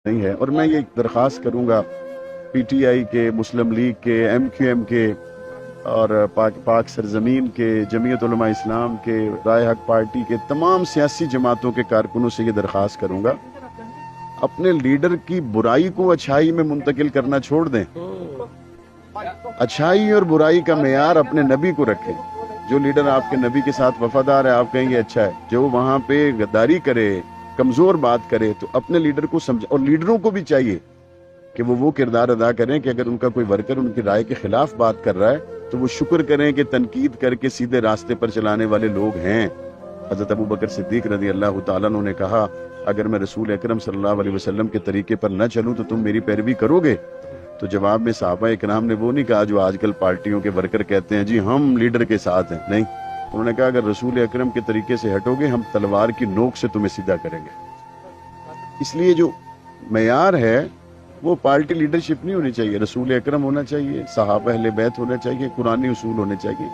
نہیں ہے۔ اور میں یہ درخواست کروں گا پی ٹی آئی کے، مسلم لیگ کے، ایم کیو ایم کے اور پاک سرزمین کے، جمعیت علماء اسلام کے، رائے حق پارٹی کے، تمام سیاسی جماعتوں کے کارکنوں سے یہ درخواست کروں گا، اپنے لیڈر کی برائی کو اچھائی میں منتقل کرنا چھوڑ دیں۔ اچھائی اور برائی کا معیار اپنے نبی کو رکھیں۔ جو لیڈر آپ کے نبی کے ساتھ وفادار ہے، آپ کہیں گے اچھا ہے۔ جو وہاں پہ غداری کرے، کمزور بات کرے، تو اپنے لیڈر کو سمجھ، اور لیڈروں کو بھی چاہیے کہ وہ کردار ادا کریں کہ اگر ان کا کوئی ورکر ان کی رائے کے خلاف بات کر رہا ہے تو وہ شکر کریں کہ تنقید کر کے سیدھے راستے پر چلانے والے لوگ ہیں۔ حضرت ابو بکر صدیق رضی اللہ تعالیٰ عنہ نے کہا، اگر میں رسول اکرم صلی اللہ علیہ وسلم کے طریقے پر نہ چلوں تو تم میری پیروی کرو گے؟ تو جواب میں صحابہ اکرام نے وہ نہیں کہا جو آج کل پارٹیوں کے ورکر کہتے ہیں جی ہم لیڈر کے ساتھ ہیں، نہیں، انہوں نے کہا اگر رسول اکرم کے طریقے سے ہٹو گے ہم تلوار کی نوک سے تمہیں سیدھا کریں گے۔ اس لیے جو معیار ہے وہ پارٹی لیڈرشپ نہیں ہونی چاہیے، رسول اکرم ہونا چاہیے، صحابہ اہل بیت ہونا چاہیے، قرآنی اصول ہونے چاہیے۔